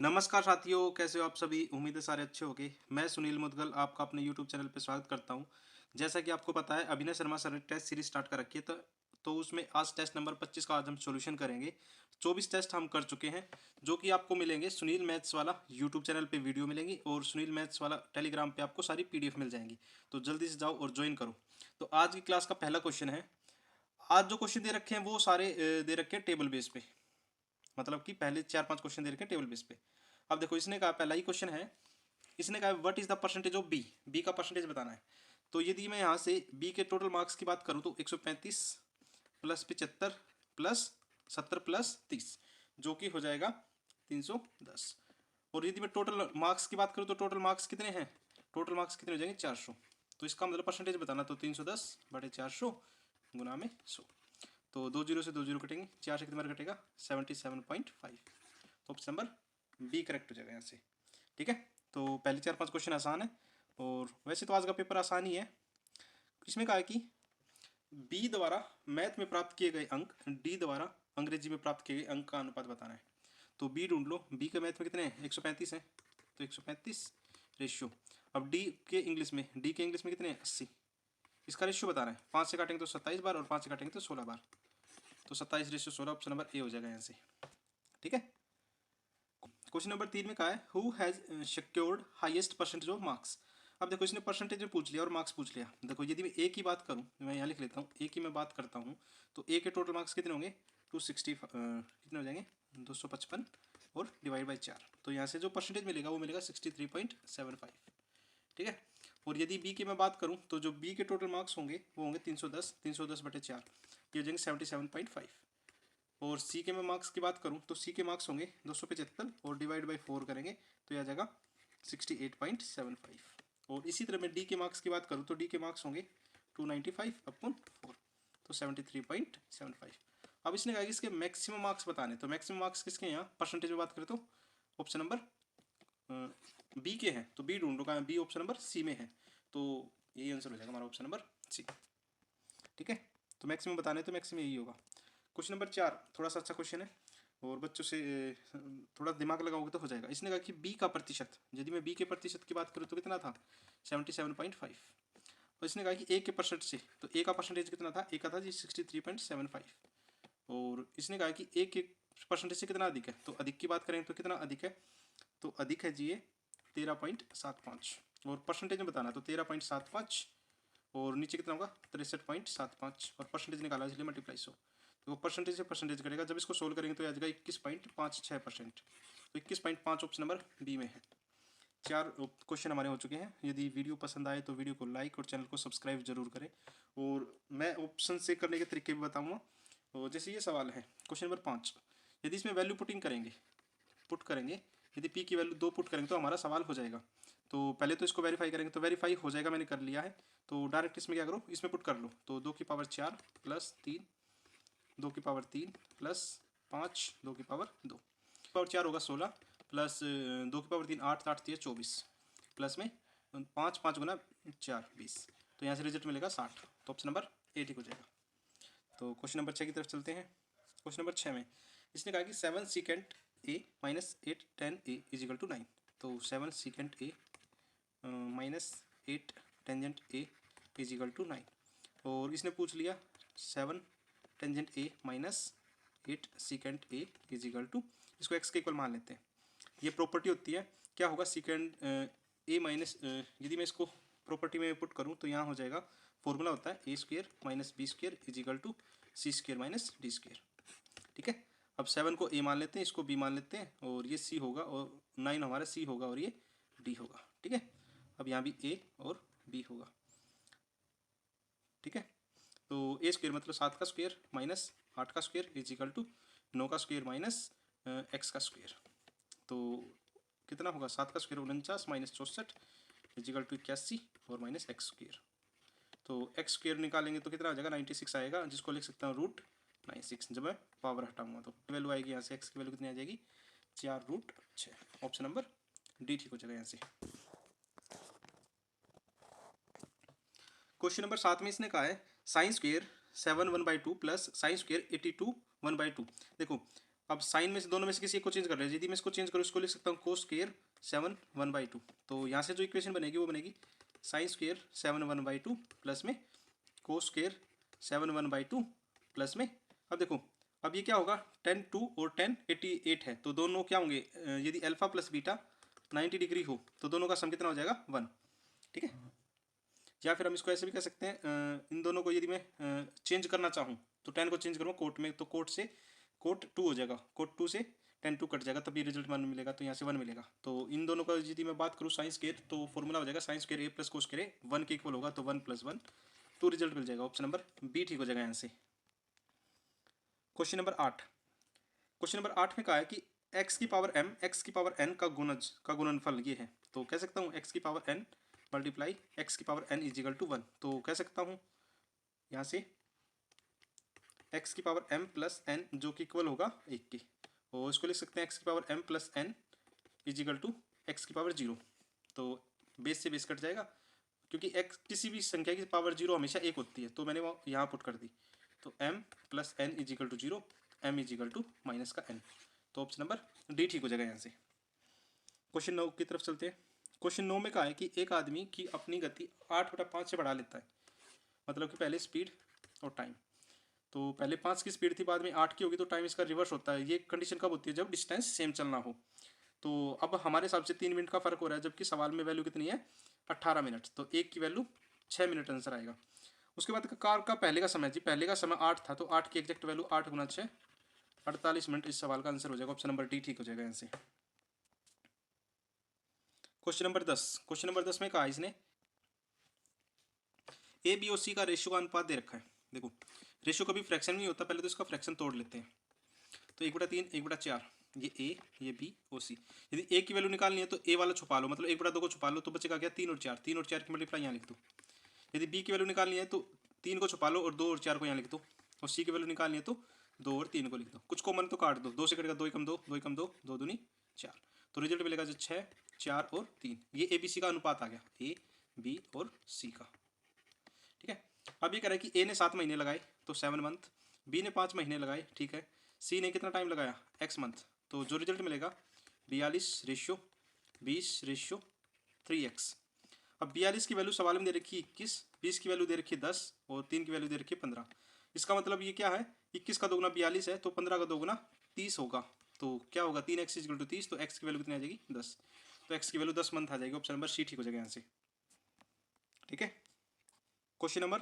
नमस्कार साथियों, कैसे हो आप सभी? उम्मीद है सारे अच्छे होंगे। मैं सुनील मुदगल आपका अपने यूट्यूब चैनल पे स्वागत करता हूं। जैसा कि आपको पता है, अभिनय शर्मा सर ने टेस्ट सीरीज स्टार्ट कर रखी है, तो उसमें आज टेस्ट नंबर 25 का आज हम सॉल्यूशन करेंगे। 24 टेस्ट हम कर चुके हैं, जो कि आपको मिलेंगे सुनील मैथ्स वाला यूट्यूब चैनल पे वीडियो मिलेंगी, और सुनील मैथ्स वाला टेलीग्राम पे आपको सारी पीडीएफ मिल जाएंगी। तो जल्दी से जाओ और ज्वाइन करो। तो आज की क्लास का पहला क्वेश्चन है। आज जो क्वेश्चन दे रखे हैं वो सारे दे रखे हैं टेबल बेस पे। मतलब कि पहले 4-5 क्वेश्चन दे रखे हैं टेबल बेस पे। अब देखो, इसने कहा पहला ही क्वेश्चन है। इसने कहा what is the percentage of B. B का परसेंटेज बताना है। तो यदि मैं यहाँ से बी के टोटल मार्क्स की बात करूँ तो 135 प्लस 75 प्लस 70 प्लस 30, जो कि हो जाएगा 310। और यदि मैं टोटल मार्क्स की बात करूँ तो टोटल मार्क्स कितने हैं? टोटल मार्क्स कितने हो जाएंगे? 400। तो इसका मतलब परसेंटेज बताना, तो 310 बटे 400 गुना में 100। तो 2 जीरो से 2 जीरो कटेंगे, 4 से कितना कटेगा? 77.5। तो ऑप्शन नंबर बी करेक्ट हो जाएगा यहाँ से। ठीक है। तो पहले 4-5 क्वेश्चन आसान है, और वैसे तो आज का पेपर आसान ही है। इसमें कहा है कि बी द्वारा मैथ में प्राप्त किए गए अंक डी द्वारा अंग्रेजी में प्राप्त किए गए अंक का अनुपात बताना है। तो बी ढूंढ लो। बी के मैथ में कितने हैं? 135 है, तो 135 रेशियो। अब डी के इंग्लिश में कितने हैं? 80। इसका रेशियो बताना है। 5 से काटेंगे तो 27 बार, और 5 से काटेंगे तो 16 बार। तो 27:16, ऑप्शन नंबर ए हो जाएगा यहाँ से। ठीक है। क्वेश्चन नंबर 3 में कहा है who has secured highest percentage of marks. अब देखो, इसने परसेंटेज में पूछ लिया और मार्क्स पूछ लिया। देखो, यदि मैं ए की बात करूं, मैं यहाँ लिख लेता हूँ, ए की मैं बात करता हूँ, तो ए के टोटल मार्क्स कितने होंगे? 260 कितने हो जाएंगे? 255, और डिवाइड बाई 4। तो यहाँ से जो परसेंटेज मिलेगा वो मिलेगा 63.75। ठीक है। और यदि बी की मैं बात करूँ तो जो बी के टोटल मार्क्स होंगे वो होंगे 310 बटे 4, ये हो जाएंगे 77.5। और सी के मैं मार्क्स की बात करूं तो सी के मार्क्स होंगे 275, और डिवाइड बाई 4 करेंगे तो यह आ जाएगा 68.75। और इसी तरह मैं डी के मार्क्स की बात करूं तो डी के मार्क्स होंगे 295/4, तो 73.75। अब इसने कहा कि इसके मैक्सिमम मार्क्स बताने, तो मैक्सिमम मार्क्स किसके हैं? यहाँ परसेंटेज में बात करें तो ऑप्शन नंबर बी के हैं, तो बी ढूंढ लो। कहाँ? बी ऑप्शन नंबर सी में है, तो यही आंसर हो जाएगा हमारा, ऑप्शन नंबर सी। ठीक है। तो मैक्सिमम बताने तो मैक्सिमम यही होगा। क्वेश्चन नंबर 4 थोड़ा सा अच्छा क्वेश्चन है, और बच्चों से थोड़ा दिमाग लगाओगे तो हो जाएगा। इसने कहा कि बी का प्रतिशत, यदि मैं बी के प्रतिशत की बात करूँ तो कितना था? 77.5। और इसने कहा कि ए के परसेंट से, तो ए का परसेंटेज कितना था? ए का था जी 63.75। और इसने कहा कि ए के परसेंटेज से कितना अधिक है? तो अधिक की बात करें तो कितना अधिक है? तो अधिक है जी ये 13.75। और परसेंटेज में बताना, तो 13.75, और नीचे कितना होगा? 63.75। और परसेंटेज निकाला इसलिए मल्टीप्लाई 100। तो परसेंटेज से परसेंटेज करेगा, जब इसको सोल्व करेंगे तो आ जाएगा 21.56%। तो 21.5 ऑप्शन नंबर बी में है। 4 क्वेश्चन हमारे हो चुके हैं। यदि वीडियो पसंद आए तो वीडियो को लाइक और चैनल को सब्सक्राइब जरूर करें। और मैं ऑप्शन से करने के तरीके भी बताऊंगा। और जैसे ये सवाल है क्वेश्चन नंबर 5, यदि इसमें वैल्यू पुट करेंगे, यदि पी की वैल्यू 2 पुट करेंगे तो हमारा सवाल हो जाएगा। तो पहले तो इसको वेरीफाई करेंगे, तो वेरीफाई हो जाएगा, मैंने कर लिया है। तो डायरेक्ट इसमें क्या करो, इसमें पुट कर लो। तो 2 की पावर 4 प्लस 3, 2 की पावर 3 प्लस 5, 2 की पावर 4 होगा 16, प्लस 2 की पावर 3 8, 8 3 24, प्लस में 5, 5 गुना 4 20। तो यहाँ से रिजल्ट मिलेगा 60। तो ऑप्शन नंबर ए ठीक हो जाएगा। तो क्वेश्चन नंबर 6 की तरफ चलते हैं। क्वेश्चन नंबर 6 में इसने कहा कि 7 secant A minus 8 tan A is equal to 9। तो 7 secant A minus 8 tangent A is equal to 9। और इसने पूछ लिया 7 tangent A minus 8 secant A is equal to, इसको एक्स के इक्वल मान लेते हैं। ये प्रॉपर्टी होती है, क्या होगा? सीकेंड ए माइनस, यदि मैं इसको प्रॉपर्टी में पुट करूँ तो यहाँ हो जाएगा, फॉर्मूला होता है A square minus B square is equal to C square minus D square. ठीक है। अब 7 को ए मान लेते हैं, इसको बी मान लेते हैं, और ये सी होगा, और 9 हमारा सी होगा, और ये डी होगा। ठीक है। अब यहाँ भी ए और बी होगा। ठीक है। तो ए स्क्वेयर मतलब 7 का स्क्वेयर माइनस 8 का स्क्वेयर इज इक्वल टू 9 का स्क्वेयर माइनस एक्स का स्क्वेयर। तो कितना होगा? 7 का square 49 minus 64 is equal to 81, और माइनस एक्स स्क्वेयर। तो एक्स स्क्वेयर निकालेंगे तो कितना आ जाएगा? 96 आएगा, जिसको लिख सकता हूँ √96। जब मैं पावर हटाऊंगा तो वैल्यू आएगी यहाँ से, एक्स की वैल्यू कितनी आ जाएगी? 4√6। ऑप्शन नंबर डी ठीक हो जाएगा यहाँ से। क्वेश्चन नंबर 7 में इसने कहा है sine square 7 1/2 plus sine square 82 1/2। देखो, अब साइन में से दोनों में से किसी एक को चेंज कर रहे हैं, यदि मैं इसको चेंज करूँ इसको लिख सकता हूँ कोस स्क्वायर 7 1/2। तो यहाँ से जो इक्वेशन बनेगी वो बनेगी साइन स्क्वायर 7 1/2 प्लस में कोस स्क्वायर 7 1/2 प्लस में, अब देखो अब ये क्या होगा 10 2 और 10 88 है, तो दोनों क्या होंगे यदि अल्फा प्लस बीटा 90 डिग्री हो तो दोनों का सम कितना हो जाएगा 1, ठीक है। या फिर हम इसको ऐसे भी कह सकते हैं इन दोनों को यदि मैं चेंज करना चाहूँ तो 10 को चेंज करूँ कोट में, तो कोट से कोट 2 हो जाएगा, कोट 2 से 10 2 कट जाएगा, तभी रिजल्ट 1 मिलेगा, तो यहाँ से 1 मिलेगा। तो इन दोनों का यदि मैं बात करूँ साइन स्क्वायर तो फॉर्मूला हो जाएगा साइन स्क्वायर ए प्लस कोस स्क्वायर ए 1 के इक्वल होगा, तो 1 + 1 तो रिजल्ट मिल जाएगा। ऑप्शन नंबर बी ठीक हो जाएगा यहाँ से। क्वेश्चन नंबर 8, क्वेश्चन नंबर 8 में कहा है कि x की पावर m x की पावर n का गुणनफल ये है, तो कह सकता हूँ x की पावर n मल्टीप्लाई x की पावर n इजिकल टू 1, तो कह सकता हूँ यहाँ से x की पावर m प्लस n जो कि इक्वल होगा 1 के, और इसको लिख सकते हैं x की power m plus n equal to x की पावर 0, तो बेस से बेस कट जाएगा क्योंकि x किसी भी संख्या की पावर 0 हमेशा 1 होती है, तो मैंने वो यहाँ पुट कर दी, तो m plus n equal to 0 m equal to minus का n, तो ऑप्शन नंबर डी ठीक हो जाएगा यहाँ से। क्वेश्चन 9 की तरफ चलते हैं। क्वेश्चन 9 में कहा है कि एक आदमी की अपनी गति 8/5 से बढ़ा लेता है, मतलब कि पहले स्पीड और टाइम, तो पहले 5 की स्पीड थी बाद में 8 की होगी, तो टाइम इसका रिवर्स होता है। ये कंडीशन कब होती है जब डिस्टेंस सेम चलना हो। तो अब हमारे हिसाब से 3 मिनट का फर्क हो रहा है, जबकि सवाल में वैल्यू कितनी है 18 मिनट, तो एक की वैल्यू 6 मिनट आंसर आएगा। उसके बाद कार का पहले का समय जी, पहले का समय 8 था, तो 8 की एग्जैक्ट वैल्यू 8 × 6 48 मिनट, इस सवाल का आंसर हो जाएगा। ऑप्शन नंबर डी ठीक हो जाएगा यहाँ से। क्वेश्चन नंबर 10, क्वेश्चन नंबर 10 में कहा इसने ए बी और सी का रेशियो का अनुपात दे रखा है। देखो रेशियो कभी फ्रैक्शन नहीं होता, पहले तो इसका फ्रैक्शन तोड़ लेते हैं, तो 1/3 1/4 ये ए ये बी और सी। यदि ए की वैल्यू निकालनी है तो ए वाला छुपा लो, मतलब 1/2 को छुपा लो, तो बचेगा क्या 3 और 4, 3 और 4 की मल्टीप्लाई यहाँ लिख दो। यदि बी की वैल्यू निकालनी है तो 3 को छुपा लो और 2 और 4 को यहाँ लिख दो, और सी की वैल्यू निकालनी है तो 2 और 3 को लिख दो। कुछ कॉमन तो काट दो, 2 से कटेगा 2 × 2 2 × 2 2 दूनी 4, तो रिजल्ट मिलेगा जो 6 4 और 3, ये ए बी सी का अनुपात आ गया, ए बी और सी का, ठीक है। अब ये कह रहा है कि ए ने 7 महीने लगाए तो 7 मंथ, बी ने 5 महीने लगाए, ठीक है, सी ने कितना टाइम लगाया x मंथ, तो जो रिजल्ट मिलेगा 42/20/3x। अब 42 की वैल्यू सवाल में दे रखी है 21, 20 की वैल्यू दे रखी है 10 और 3 की वैल्यू दे रखी है 15। इसका मतलब ये क्या है 21 का दोगुना 42 है, तो 15 का दोगुना 30 होगा, तो क्या होगा 3x = 30, तो x की वैल्यू कितनी आ जाएगी 10, तो x की वैल्यू 10 मंथ आ जाएगी। ऑप्शन नंबर सी ठीक हो जाएगा यहाँ से, ठीक है। क्वेश्चन नंबर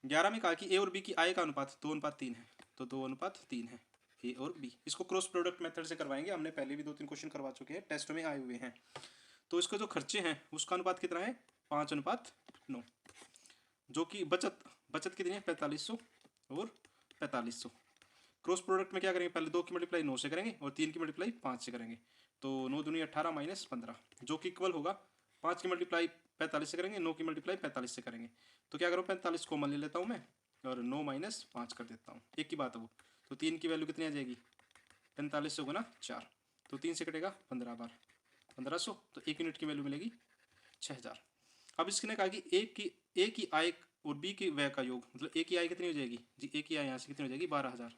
11 में कहा कि ए और बी की आय का अनुपात 2:3 है, तो 2:3 है ए और बी। इसको क्रॉस प्रोडक्ट मेथड से करवाएंगे, हमने पहले भी 2-3 क्वेश्चन करवा चुके हैं, टेस्ट में आए हुए हैं। तो इसका जो खर्चे हैं उसका अनुपात कितना है 5:9, जो कि बचत कितनी है 4500 और 4500। क्रॉस प्रोडक्ट में क्या करेंगे, पहले 2 की मल्टीप्लाई 9 से करेंगे और 3 की मल्टीप्लाई 5 से करेंगे, तो 9 दूनी 18 माइनस 15, जो कि इक्वल होगा 5 की मल्टीप्लाई 45 से करेंगे, 9 की मल्टीप्लाई 45 से करेंगे, तो क्या करूँ 45 कॉमन ले लेता हूँ मैं और 9 माइनस 5 कर देता हूँ, एक की बात है वो, तो 3 की वैल्यू कितनी आ जाएगी 45 से गुना 4, तो 3 से कटेगा 15 बार 1500, तो 1 यूनिट की वैल्यू मिलेगी 6000। अब इसने कहा कि ए की आय और बी की व्यय का योग, मतलब ए की आय कितनी हो जाएगी जी, ए की आय यहाँ से कितनी हो जाएगी 12000,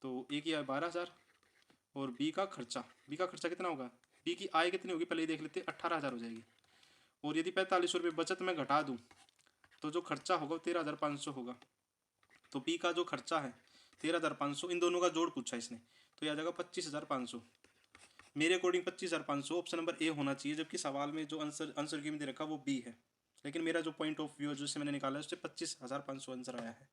तो ए की आय 12000 और बी का खर्चा कितना होगा, बी की आय कितनी होगी पहले देख लेते हैं 18000 हो जाएगी, और यदि 4500 रुपये बचत में घटा दूँ तो जो खर्चा होगा वो 13500 होगा, तो बी का जो खर्चा है 13500, इन दोनों का जोड़ पूछा इसने, तो यह आ जाएगा 25500। मेरे अकॉर्डिंग 25500 ऑप्शन नंबर ए होना चाहिए, जबकि सवाल में जो आंसर की में दे रखा वो बी है, लेकिन मेरा जो पॉइंट ऑफ व्यू जिससे मैंने निकाला है उससे 25500 आंसर आया है।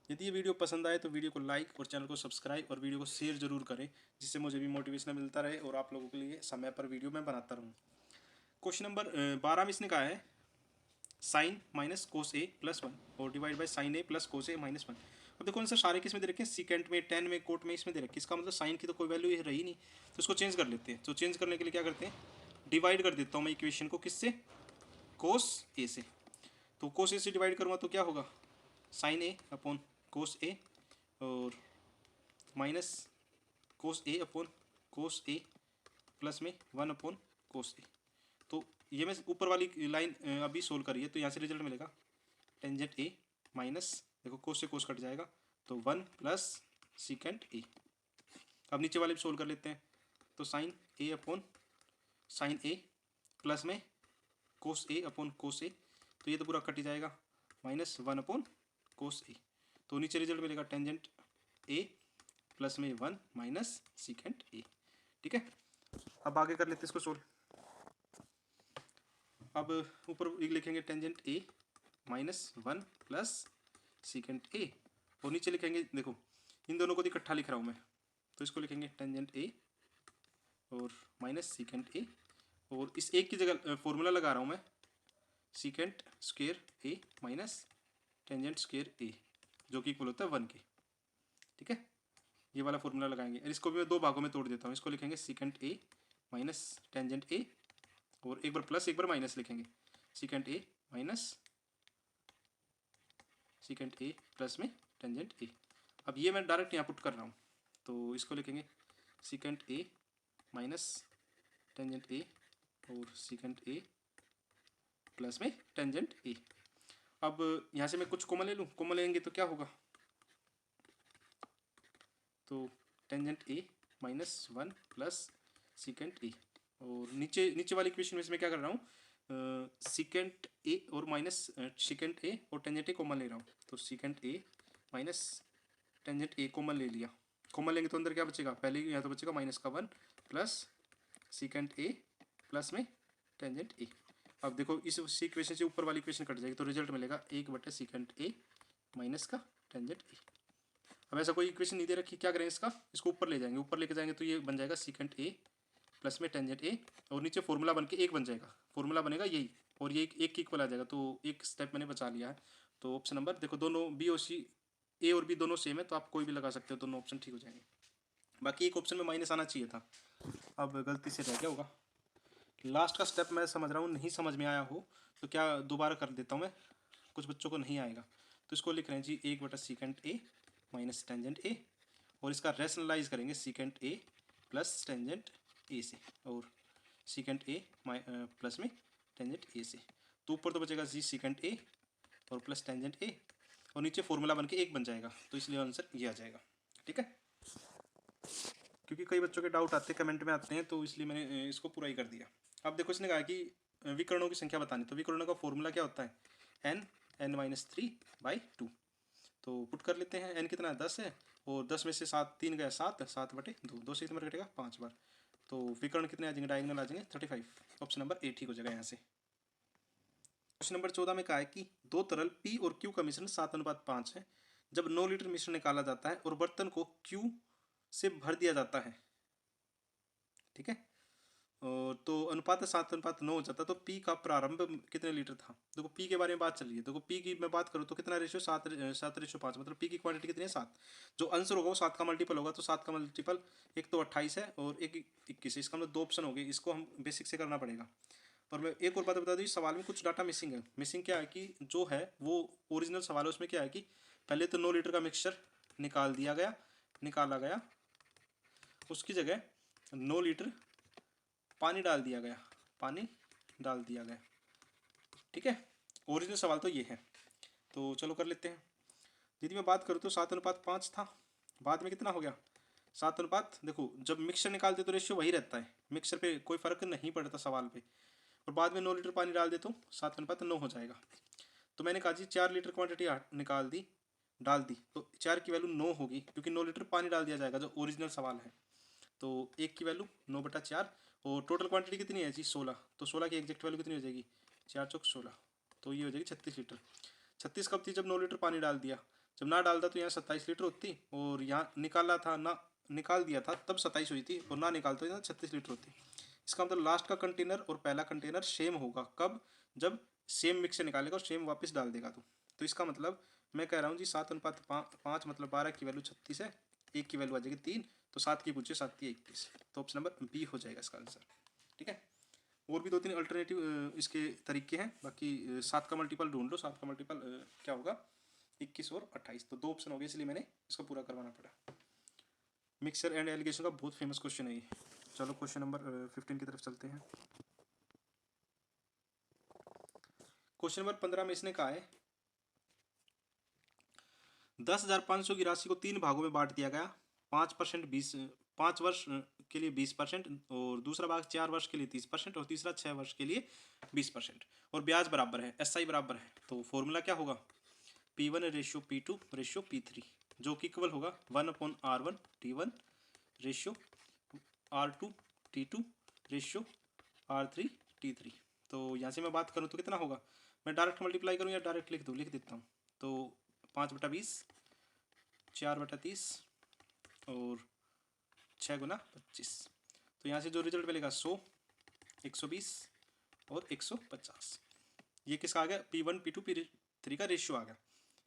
यदि ये वीडियो पसंद आए तो वीडियो को लाइक और चैनल को सब्सक्राइब और वीडियो को शेयर जरूर करें, जिससे मुझे भी मोटिवेशन मिलता रहे और आप लोगों के लिए समय पर वीडियो मैं बनाता रहूँ। क्वेश्चन नंबर 12 में इसने कहा है साइन माइनस कोस ए प्लस 1 और divide by sine A plus cos A minus 1। अब देखो आंसर सारे किस में दे रखे हैं, सीकेंट में, टेन में, कोट में, इसमें दे रखे, इसका मतलब साइन की तो कोई वैल्यू रही नहीं, तो इसको चेंज कर लेते हैं। तो चेंज करने के लिए क्या करते हैं, डिवाइड कर देता हूँ मैं इक्वेशन को, किससे कोस ए से, तो कोस ए से डिवाइड करूँगा तो क्या होगा साइन ए अपॉन कोस ए और माइनस कोस ए अपॉन कोस ए प्लस में 1 अपॉन कोस ए। तो ये मैं ऊपर वाली लाइन अभी सोल्व करिए, तो यहाँ से रिजल्ट मिलेगा टेंजेंट ए माइनस, देखो कोस से कोस कट जाएगा, तो 1 प्लस सीकेंट ए। अब नीचे वाले भी सोल्व कर लेते हैं। तो साइन ए अपॉन साइन ए प्लस में कोस ए अपॉन कोस ए, तो ये तो पूरा कट ही जाएगा, माइनस 1 अपॉन कोस ए। तो नीचे रिजल्ट मिलेगा टेंजेंट ए प्लस में 1 माइनस सीकेंट ए। ठीक है, अब आगे कर लेते हैं इसको सोल्व। अब ऊपर लिखेंगे tangent A minus 1 plus secant A, और नीचे लिखेंगे, देखो इन दोनों को इकट्ठा लिख रहा हूँ मैं, तो इसको लिखेंगे टेंजेंट ए और माइनस सीकेंट ए, और इस एक की जगह फॉर्मूला लगा रहा हूँ मैं, सीकेंट स्क्वायर ए माइनस टेंजेंट स्क्वायर ए, जो कि इक्वल होता है 1 के। ठीक है, ये वाला फॉर्मूला लगाएंगे, और इसको भी मैं दो भागों में तोड़ देता हूँ। इसको लिखेंगे सीकेंट ए माइनस टेंजेंट ए, और एक बार प्लस एक बार माइनस लिखेंगे, secant A minus secant A plus में टेंजेंट ए। अब ये मैं डायरेक्ट यहाँ पुट कर रहा हूँ, तो इसको लिखेंगे सीकेंट ए माइनस टेंजेंट ए और सीकेंट ए प्लस में टेंजेंट ए। अब यहाँ से मैं कुछ कॉमन ले लूँ, कॉमन लेंगे तो क्या होगा, तो tangent A minus 1 plus secant A, और नीचे वाली इक्वेशन में मैं क्या कर रहा हूँ, सीकेंट ए और माइनस सीकेंट ए और टेंजेंट ए कॉमन ले रहा हूँ, तो secant A minus tangent A common ले लिया। कॉमन लेंगे तो अंदर क्या बचेगा, पहले यहाँ तो बचेगा माइनस का 1 प्लस सीकेंट ए प्लस में टेंजेंट ए। अब देखो इस इक्वेशन से ऊपर वाली इक्वेशन कट जाएगी, तो रिजल्ट मिलेगा 1 बटे सीकेंट ए माइनस का टेंजेंट ए। अब ऐसा कोई इक्वेशन नहीं दे रखी, क्या करें इसको ऊपर ले जाएंगे, ऊपर लेके जाएंगे तो ये बन जाएगा सीकेंट ए प्लस में टेंजेंट ए, और नीचे फॉर्मूला बन के एक बन जाएगा, फॉर्मूला बनेगा यही, और ये एक इक्वल आ जाएगा, तो एक स्टेप मैंने बचा लिया है। तो ऑप्शन नंबर देखो, दोनों बी और सी, ए और बी दोनों सेम है, तो आप कोई भी लगा सकते हो, दोनों ऑप्शन ठीक हो जाएंगे। बाकी एक ऑप्शन में माइनस आना चाहिए था, अब गलती से रह गया होगा। लास्ट का स्टेप मैं समझ रहा हूँ नहीं समझ में आया हो तो क्या दोबारा कर देता हूँ मैं, कुछ बच्चों को नहीं आएगा। तो इसको लिख रहे हैं जी 1 बटा सीकेंट ए माइनस टेंजेंट ए, और इसका रेशनलाइज करेंगे सीकेंट ए प्लस टेंजेंट ए से, और सीकेंट ए प्लस में टेंजेंट ए से, तो ऊपर तो बचेगा जी सीकेंट ए और प्लस टेंजेंट ए, और नीचे फॉर्मूला बन के एक बन जाएगा, तो इसलिए आंसर ये आ जाएगा। ठीक है, क्योंकि कई बच्चों के डाउट आते हैं कमेंट में आते हैं, तो इसलिए मैंने इसको पूरा ही कर दिया। अब देखो इसने कहा कि विकर्णों की संख्या बतानी, तो विकर्णों का फॉर्मूला क्या होता है, n माइनस 3/2। तो पुट कर लेते हैं, n कितना है 10 है, और 10 में से 7 3 गया 7, 7 बटे 2, 2 से कितना कटेगा 5 बार, तो विकर्ण कितने आ जाएंगे, डायगोनल आ जाएंगे 35। ऑप्शन नंबर ए ठीक हो जाएगा यहाँ से। क्वेश्चन नंबर 14 में कहा है कि दो तरल P और Q का मिश्रण 7:5 है। जब 9 लीटर मिश्रण निकाला जाता है और बर्तन को Q से भर दिया जाता है, ठीक है, और तो अनुपात 7:9 हो जाता है, तो P का प्रारंभ कितने लीटर था। देखो P के बारे में बात चल रही है, देखो P की मैं बात करूँ तो कितना रेशियो 7:5, मतलब P की क्वांटिटी कितनी है 7, जो आंसर होगा वो 7 का मल्टीपल होगा, तो 7 का मल्टीपल एक तो 28 है और एक 21 है, इसका मतलब 2 ऑप्शन हो गए, इसको हम बेसिक से करना पड़ेगा। और मैं एक और बात बता दूँ, सवाल में कुछ डाटा मिसिंग है। मिसिंग क्या है कि जो है वो ओरिजिनल सवाल है, उसमें क्या है कि पहले तो 9 लीटर का मिक्सचर निकाला गया, उसकी जगह 9 लीटर पानी डाल दिया गया। ठीक है, ओरिजिनल सवाल तो ये है। तो चलो कर लेते हैं। यदि मैं बात करूँ तो 7:5 था, बाद में कितना हो गया 7 देखो जब मिक्सचर निकालते तो रेशियो वही रहता है, मिक्सचर पे कोई फर्क नहीं पड़ता सवाल पे, और बाद में 9 लीटर पानी डाल दे तो 7:9 हो जाएगा। तो मैंने कहा जी 4 लीटर क्वांटिटी डाल दी, तो 4 की वैल्यू 9 होगी, क्योंकि 9 लीटर पानी डाल दिया जाएगा जो ओरिजिनल सवाल है। तो 1 की वैल्यू 9/4, और टोटल क्वांटिटी कितनी है जी 16, तो 16 की एग्जैक्ट वैल्यू कितनी हो जाएगी 4 चौक 16, तो ये हो जाएगी 36 लीटर। 36 कब थी, जब 9 लीटर पानी डाल दिया, जब ना डालता तो यहाँ 27 लीटर होती, और यहाँ निकाल दिया था तब 27 हुई थी, और ना निकालता तो यहाँ 36 लीटर होती। इसका मतलब लास्ट का कंटेनर और पहला कंटेनर सेम होगा, कब, जब सेम मिक्स से निकालेगा और सेम वापस डाल देगा। तो इसका मतलब मैं कह रहा हूँ जी 7:5 मतलब 12 की वैल्यू 36 है, 1 की वैल्यू आ जाएगी 3, तो 7 की पूछिए 7 की 21, तो ऑप्शन नंबर बी हो जाएगा इसका आंसर। ठीक है, और भी 2-3 अल्टरनेटिव इसके तरीके हैं, बाकी 7 का मल्टीपल ढूंढ लो, 7 का मल्टीपल क्या होगा 21 और 28, तो 2 ऑप्शन हो गए, इसलिए मैंने इसको पूरा करवाना पड़ा। मिक्सचर एंड एलिगेशन का बहुत फेमस क्वेश्चन है ये। चलो क्वेश्चन नंबर 15 की तरफ चलते हैं। क्वेश्चन नंबर 15 में इसने कहा है 10,500 की राशि को 3 भागों में बांट दिया गया। 5% 5 वर्ष के लिए 20%, और दूसरा भाग 4 वर्ष के लिए 30%, और तीसरा 6 वर्ष के लिए 20%, और ब्याज बराबर है, SI बराबर है। तो फॉर्मूला क्या होगा, P1 रेशियो P3, जो कि इक्वल होगा 1/R1 T1 ratio R2 T2 ratio R3 T3। तो यहाँ से मैं बात करूँ तो कितना होगा, मैं डायरेक्ट मल्टीप्लाई करूँ या डायरेक्ट लिख देता हूँ। तो 5/20, 4/30 और 6×25। तो यहाँ से जो रिजल्ट मिलेगा 100, 120 और 150। ये किसका आ गया, P1 P2 P3 का रेशियो आ गया।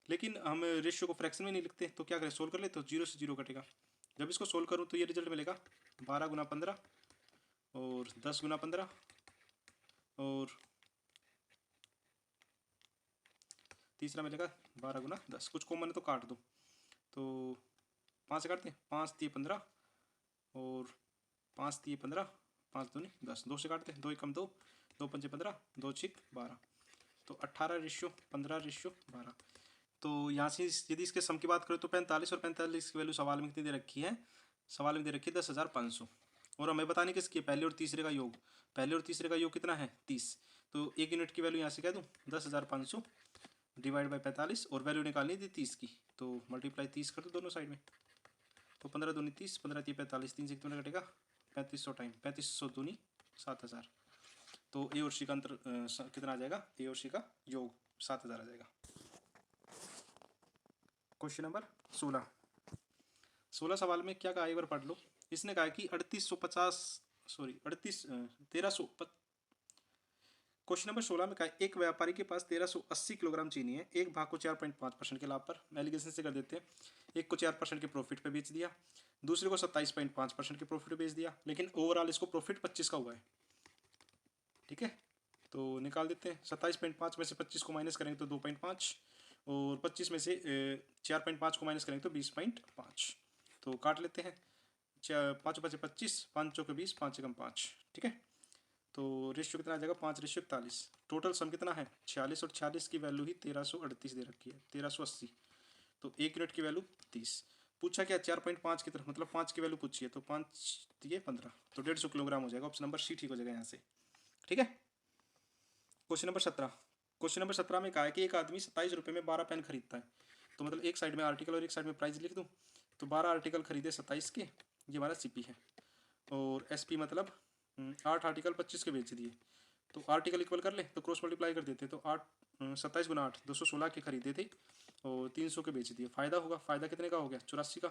लेकिन हम रेशियो को फ्रैक्शन में नहीं लिखते, तो क्या करें, सोल्व कर ले, तो 0 से 0 कटेगा। जब इसको सोल्व करूँ तो ये रिजल्ट मिलेगा 12×15 और 10×15 और तीसरा मिलेगा 12×10। कुछ कॉमन है तो काट दो, तो 5 से काटते हैं, 5 3 15 और 5 3 15, 5 दूनी 10, 2 से काटते हैं, 2 एकम 2, 2 पंचे 15, 2 6 12, तो 18 रेशियो 15 रेशियो 12। तो यहाँ से यदि इसके सम की बात करें तो 45 और 45 की वैल्यू सवाल में कितनी दे रखी है, सवाल में दे रखी है 10,500, और हमें बताने किसकी है, पहले और तीसरे का योग। पहले और तीसरे का योग कितना है, 30। तो 1 यूनिट की वैल्यू यहाँ से कह दूँ 10,500 डिवाइड बाई 45, और वैल्यू निकालनी थी 30 की, तो मल्टीप्लाई 30 कर दो दोनों साइड में। तो 15 दूनी 30, 15 3 45, 3 से कितना कटेगा 3500 टाइम 3500 दूनी 7,000। तो ए और सी का अंतर कितना आ जाएगा, ए और सी का योग 7,000 आ जाएगा। क्वेश्चन नंबर 16 सवाल में क्या कहा, एक बार पढ़ लो। इसने कहा कि 1300 क्वेश्चन नंबर 16 में कहा एक व्यापारी के पास 1380 किलोग्राम चीनी है। एक भाग को 4.5% के लाभ पर, एलिगेशन से कर देते हैं, एक को 4% के प्रॉफिट पे बेच दिया, दूसरे को 27.5% के प्रॉफिट पे बेच दिया, लेकिन ओवरऑल इसको प्रॉफिट 25 का हुआ है। ठीक है, तो निकाल देते हैं। 27.5 में से 25 को माइनस करेंगे तो 2.5, और 25 में से 4.5 को माइनस करेंगे तो 20.5। तो काट लेते हैं, 5 बचे 25, 5 चौके 20, 5 एकम 5। ठीक है, तो रेशियो कितना आ जाएगा, 5:41। टोटल सम कितना है 46, और 46 की वैल्यू ही 1338 दे रखी है, 1380। तो 1 यूनिट की वैल्यू 30। पूछा क्या 4.5 की तरफ, मतलब 5 की वैल्यू पूछी है, तो 5 दिए 15, तो 150 किलोग्राम हो जाएगा। ऑप्शन नंबर सी ठीक हो जाएगा यहाँ से। ठीक है, क्वेश्चन नंबर 17। क्वेश्चन नंबर 17 में कहा है कि एक आदमी 27 रुपये में 12 पेन खरीदता है। तो मतलब एक साइड में आर्टिकल और एक साइड में प्राइस लिख दूँ, तो 12 आर्टिकल खरीदे 27 के, ये हमारा सीपी है, और एसपी मतलब 8 आर्टिकल 25 के बेच दिए। तो आर्टिकल इक्वल कर ले तो क्रॉस मल्टीप्लाई कर देते, तो 27 × 8 216 के खरीदे थे और 300 के बेच दिए। फ़ायदा होगा, फ़ायदा कितने का हो गया 84 का,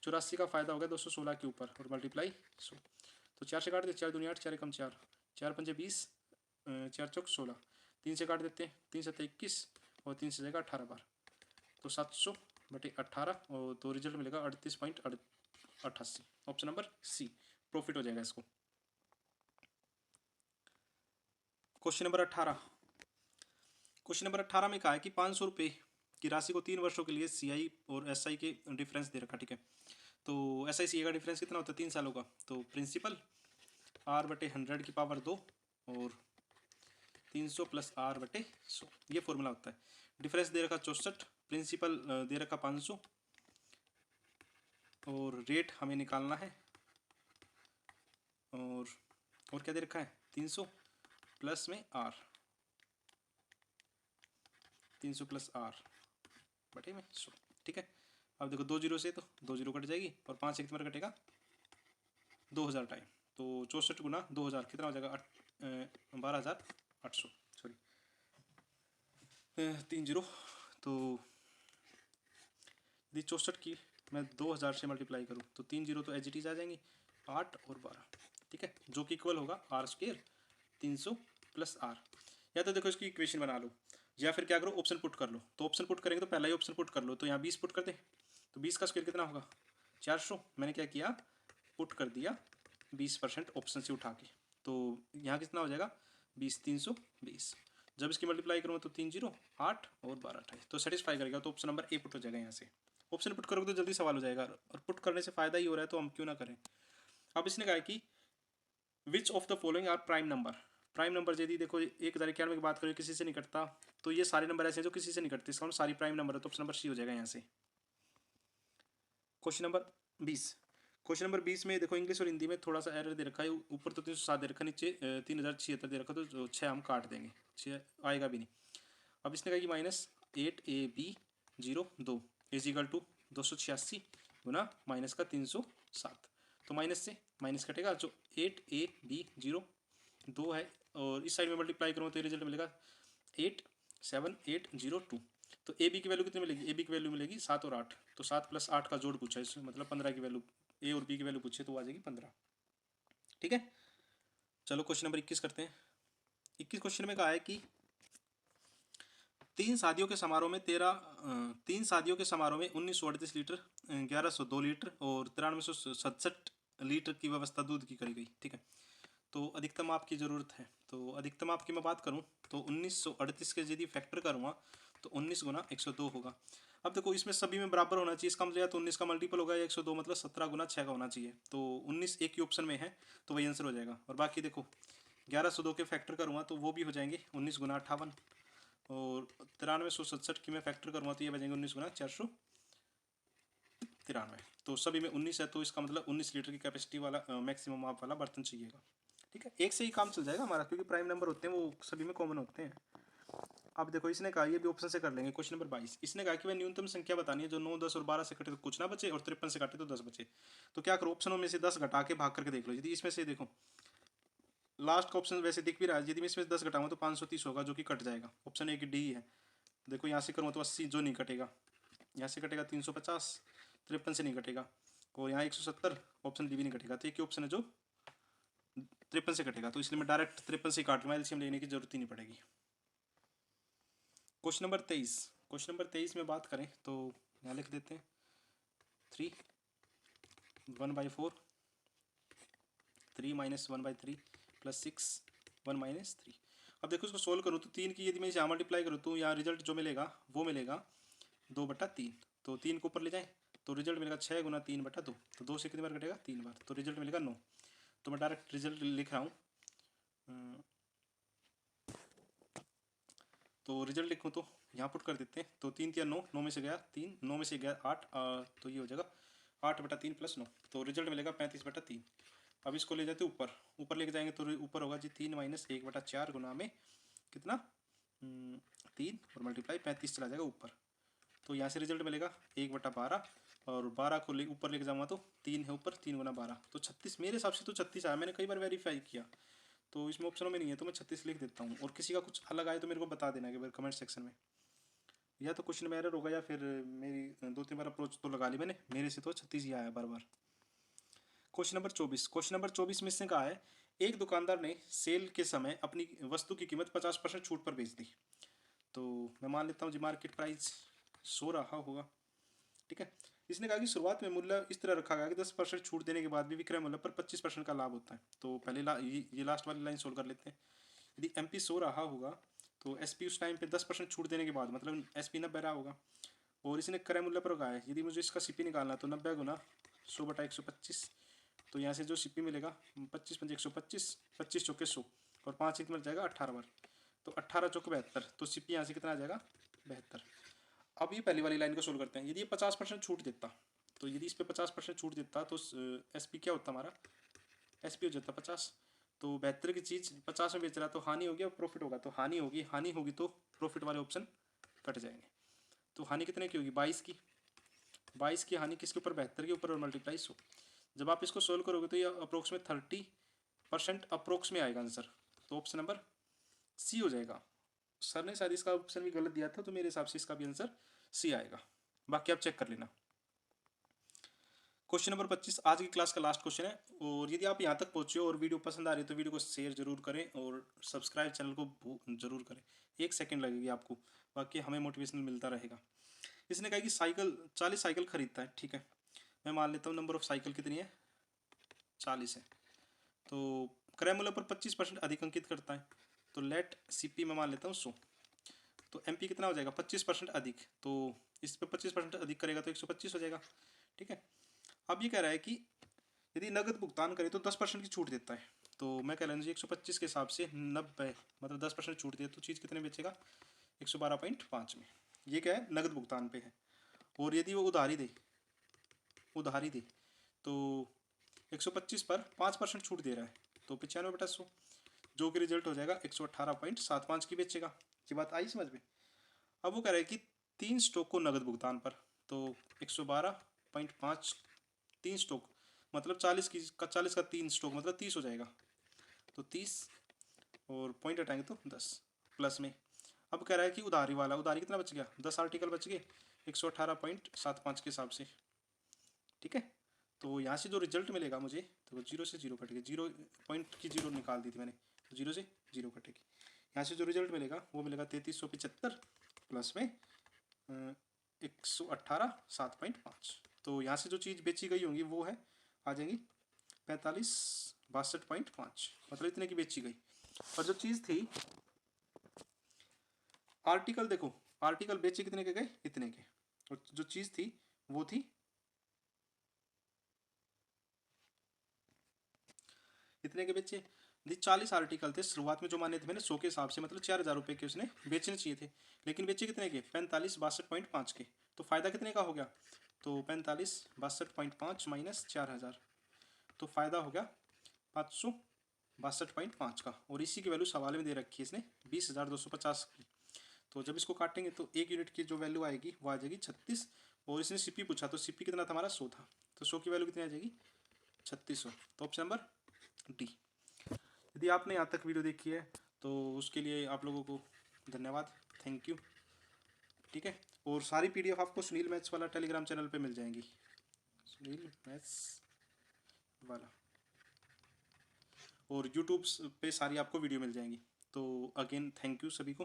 84 का फ़ायदा हो गया 216 के ऊपर, और मल्टीप्लाई 100। तो 4 से काट दे, 4 दूनी 8, 4 एकम 4, 4 पंजे 20, 4 चौक 16, 3 से काट देते हैं, 3 7 21, और 3 से जाएगा 18 बार, तो 700/18, और तो रिजल्ट मिलेगा 38.88। ऑप्शन नंबर सी प्रॉफिट हो जाएगा इसको। Question number 18। क्वेश्चन नंबर 18 में कहा है कि 500 रुपये की राशि को 3 वर्षों के लिए सीआई और एसआई के डिफरेंस दे रखा। ठीक है, तो एसआई सीआई का डिफरेंस कितना होता है 3 सालों का, तो प्रिंसिपल R/100 और 300 + R/100, ये फॉर्मूला होता है। डिफरेंस दे रखा 64, प्रिंसिपल दे रखा 500, और रेट हमें निकालना है, और क्या दे रखा है 300 प्लस में R, 300 + R/100। ठीक है, अब देखो 2 जीरो से तो 2 जीरो कट जाएगी, और 5 एक तुम्हारा कटेगा 2000 टाइम, तो 64 × 2000 कितना हो जाएगा 12,800, सॉरी 3 जीरो। तो यदि 64 की मैं 2000 से मल्टीप्लाई करूँ तो 3 जीरो तो एच आ जाएंगी, 8 और 12। ठीक है, जो कि इक्वल होगा R² 300 + R। या तो देखो इसकी इक्वेशन बना लो, या फिर क्या करो ऑप्शन पुट कर लो। तो ऑप्शन पुट करेंगे तो पहला ही ऑप्शन पुट कर लो, तो यहाँ 20 पुट कर दे, तो 20 का स्क्वायर कितना होगा 400। मैंने क्या किया पुट कर दिया 20% ऑप्शन से उठा के, तो यहाँ कितना हो जाएगा 20 320। जब इसकी मल्टीप्लाई करूँगा तो 3 जीरो 8 और 12 28, तो सेटिस्फाई करेगा, तो ऑप्शन नंबर ए पुट हो जाएगा। यहाँ से ऑप्शन पुट करोगे तो जल्दी सवाल हो जाएगा, और पुट करने से फायदा ही हो रहा है तो हम क्यों ना करें। अब इसने कहा कि which of the following are prime number, prime number यदि देखो 1091 की बात करें किसी से नहीं कटता, तो ये सारे नंबर ऐसे हैं जो किसी से नहीं कटते, इसका मतलब सारी प्राइम नंबर है, तो ऑप्शन नंबर सी हो जाएगा यहाँ से। Question number 20। क्वेश्चन नंबर 20 में देखो इंग्लिश और हिंदी में थोड़ा सा एरर दे रखा है, ऊपर तो 307 दे रखा है, नीचे 3076 दे रखा, तो 6 हम काट देंगे, 6 आएगा भी नहीं। अब इसने कहा कि -8AB 02 इज इक्वल टू 286 गुना माइनस का 307, तो माइनस से माइनस कटेगा, जो 8AB 02 है और इस साइड में मल्टीप्लाई करूँ तो रिजल्ट मिलेगा 87802। तो ए बी की वैल्यू कितनी मिलेगी, ए बी की वैल्यू मिलेगी 7 और 8, तो 7 + 8 का जोड़ पूछा है, इसमें मतलब 15 की वैल्यू, ए और बी की वैल्यू पूछे तो आ जाएगी 15। ठीक है, चलो क्वेश्चन नंबर 21 करते हैं। 21 क्वेश्चन में कहा है कि तीन शादियों के समारोह में 1938 लीटर, 1102 लीटर और 9367 लीटर की व्यवस्था दूध की करी गई। ठीक है, तो अधिकतम माप की ज़रूरत है, तो अधिकतम माप की मैं बात करूं तो 1938 के यदि फैक्टर करूँगा तो 19 गुना 102 होगा। अब देखो इसमें सभी में बराबर होना चाहिए, इसका मतलब या तो 19 का मल्टीपल होगा या 102, मतलब 17 गुना 6 का होना चाहिए, तो 19 एक ही ऑप्शन में है तो वही आंसर हो जाएगा। और बाकी देखो 1102 के फैक्टर करूँगा तो वो भी हो जाएंगे 19 गुना 58, और 9367 की मैं फैक्टर करूँगा तो ये बचेंगे 19 गुना 493, तो सभी में 19 है, तो इसका मतलब 19 लीटर की कैपेसिटी वाला मैक्सिमम माप वाला बर्तन चाहिएगा। ठीक है, एक से ही काम चल जाएगा हमारा, क्योंकि प्राइम नंबर होते हैं वो सभी में कॉमन होते हैं। अब देखो इसने कहा, ये भी ऑप्शन से कर लेंगे। क्वेश्चन नंबर 22, इसने कहा कि वह न्यूनतम संख्या बतानी है जो 9, 10 और 12 से कटे तो कुछ ना बचे और 53 से कटे तो 10 बचे। तो क्या करो, ऑप्शनों में से 10 घटा के भाग करके देख लो। यदि इसमें से देखो लास्ट का ऑप्शन वैसे दिख भी रहा है, यदि मैं इसमें 10 घटाऊंगा तो 530 होगा जो कि कट जाएगा, ऑप्शन ए की डी है। देखो यहाँ से करूँगा तो 80 जो नहीं कटेगा, यहाँ से कटेगा 350, 53 से नहीं कटेगा, और यहाँ 170, ऑप्शन डी भी नहीं कटेगा, तो एक ही ऑप्शन है जो 53 से कटेगा, तो इसलिए मैं डायरेक्ट 53 से काट लूँगा, एलसीएम लेने की जरूरत ही नहीं पड़ेगी। क्वेश्चन नंबर 23, क्वेश्चन नंबर 23 में बात करें तो यहाँ लिख देते हैं 3 1/4 3 - 1/3 + 6 1 - 3। अब देखो इसको सोल्व करूँ तो 3 की यदि मैं यहाँ मल्टीप्लाई करूँ तो यहाँ रिजल्ट जो मिलेगा वो मिलेगा 2/3, तो 3 को ऊपर ले जाएं तो रिजल्ट मिलेगा 6 गुना 3/2, तो 2 से कितनी बार कटेगा 3 बार, तो रिजल्ट मिलेगा 9। तो मैं डायरेक्ट रिजल्ट लिख रहा हूँ, तो रिजल्ट लिखूँ तो यहाँ पुट कर देते हैं, तो 3 × 9, 9 में से गया 3, 9 में से गया 8, तो ये हो जाएगा 8/3 + 9, तो रिजल्ट मिलेगा 35/3। अब इसको ले जाते ऊपर, ऊपर लेके जाएंगे तो ऊपर होगा जी 3 - 1/4 गुना में कितना 3 और मल्टीप्लाई 35 चला जाएगा ऊपर, तो यहाँ से रिजल्ट मिलेगा 1/12, और 12 को ऊपर लेके जाऊँगा तो 3 है ऊपर, 3 गुना 12 तो 36, मेरे हिसाब से तो 36 आया, मैंने कई बार वेरीफाई किया, तो इसमें ऑप्शनों में नहीं है तो मैं 36 लिख देता हूँ। और किसी का कुछ अलग आए तो मेरे को बता देना कि कमेंट सेक्शन में, या तो क्वेश्चन में एरर होगा या फिर मेरी 2-3 बार अप्रोच तो लगा ली मैंने, मेरे से तो 36 ही आया बार बार। क्वेश्चन नंबर 24, क्वेश्चन नंबर 24 में इसने कहा है एक दुकानदार ने सेल के समय अपनी वस्तु की कीमत 50% छूट पर बेच दी, तो मैं मान लेता हूँ जी मार्केट प्राइस 100 रहा होगा। ठीक है, इसने कहा कि शुरुआत में मूल्य इस तरह रखा गया कि 10% छूट देने के बाद भी विक्रय मूल्य पर 25% का लाभ होता है। तो पहले ये लास्ट वाली लाइन सोल्व कर लेते हैं। यदि एम पी 100 रहा होगा तो एस पी उस टाइम पे 10% छूट देने के बाद मतलब एस पी 90 रहा होगा, और इसने क्रय मूल्य पर लगाया है। यदि मुझे इसका सी पी निकालना है तो 90 गुना 100/125, तो यहाँ से जो सी पी मिलेगा 25 × 5 = 125, 25 × 4 = 100, और 5 मिल जाएगा 18 बार, तो 18 × 4 = 72, तो सी पी यहाँ से कितना आ जाएगा 72। अब ये पहली वाली लाइन को सोल्व करते हैं। यदि ये 50% छूट देता, तो यदि इस पर 50% छूट देता तो एस पी क्या होता हमारा, एस पी हो जाता 50, तो 72 की चीज़ 50 में बेच रहा तो हानि होगी और प्रॉफिट होगा, तो हानि होगी, हानि होगी तो प्रॉफिट वाले ऑप्शन कट जाएंगे। तो हानि कितने की होगी 22 की, 22 की हानि किसके ऊपर 72 के ऊपर और मल्टीप्लाई 100। जब आप इसको सोल्व करोगे तो ये अप्रोक्स में 30% अप्रोक्स में आएगा आंसर, तो ऑप्शन नंबर सी हो जाएगा। सर ने शायद इसका ऑप्शन भी गलत दिया था, तो मेरे हिसाब से इसका भी आंसर सी आएगा, बाकी आप चेक कर लेना। क्वेश्चन नंबर 25 आज की क्लास का लास्ट क्वेश्चन है, और यदि आप यहाँ तक पहुँचे और वीडियो पसंद आ रही है तो वीडियो को शेयर जरूर करें और सब्सक्राइब चैनल को जरूर करें, 1 सेकंड लगेगी आपको, बाकी हमें मोटिवेशन मिलता रहेगा। इसने कहा कि साइकिल 40 साइकिल खरीदता है। ठीक है, मैं मान लेता हूँ नंबर ऑफ साइकिल कितनी है 40 है, तो क्रय मूल्य पर 25% अधिक अंकित करता है, तो लेट सी पी मैं मान लेता हूँ 100, तो एम पी कितना हो जाएगा 25% अधिक, तो इस पर 25% अधिक करेगा तो 125 हो जाएगा। ठीक है, अब ये कह रहा है कि यदि नगद भुगतान करें तो 10% की छूट देता है। तो मैं कह लीजिए 125 के हिसाब से 90 मतलब 10% छूट दिए तो चीज़ कितने बेचेगा 112.5 में। ये क्या है नगद भुगतान पे है। और यदि वो उधारी दे तो 125 पर 5% छूट दे रहा है तो 95/100 जो कि रिजल्ट हो जाएगा 118.75 की बेचेगा। ये बात आई समझ में। अब वो कह रहा है कि 3 स्टॉक को नगद भुगतान पर तो 112.5 3 स्टॉक मतलब 40 का 3 स्टॉक मतलब 30 हो जाएगा। तो 30 और पॉइंट हटाएंगे तो 10 प्लस में। अब कह रहा है कि उधारी कितना बच गया 10 आर्टिकल बच गए 118.75 के हिसाब से। ठीक है। तो यहाँ से जो रिजल्ट मिलेगा मुझे तो 0 से 0 कटेगी 0 पॉइंट की 0 निकाल दी थी मैंने तो 0 से 0 कटेगी। यहाँ से जो रिजल्ट मिलेगा वो मिलेगा 3375 प्लस में 118.75। तो यहाँ से जो चीज़ बेची गई होंगी वो है आ जाएंगी 4562.5 मतलब इतने की बेची गई। और जो चीज़ थी आर्टिकल देखो आर्टिकल बेचे कितने के गए इतने के। और जो चीज़ थी वो थी इतने के बेचे। 40 आर्टिकल थे शुरुआत में जो माने थे मैंने 100 के हिसाब से मतलब 4000 रुपये के उसने बेचने चाहिए थे लेकिन बेचे कितने के 4562.5 के। तो फ़ायदा कितने का हो गया तो 4562.5 माइनस 4000 तो फ़ायदा हो गया 562.5 का। और इसी की वैल्यू सवाल में दे रखी है इसने 20,250 की। तो जब इसको काटेंगे तो 1 यूनिट की जो वैल्यू आएगी वो आ जाएगी 36। और इसने सीपी पूछा तो सीपी कितना था हमारा 100 था तो 100 की वैल्यू कितनी आ जाएगी 3600। तो ऑप्शन नंबर डी। यदि आपने यहाँ तक वीडियो देखी है तो उसके लिए आप लोगों को धन्यवाद थैंक यू। ठीक है। और सारी पीडीएफ आपको सुनील मैथ्स वाला टेलीग्राम चैनल पे मिल जाएंगी सुनील मैथ्स वाला। और यूट्यूब पे सारी आपको वीडियो मिल जाएंगी। तो अगेन थैंक यू सभी को।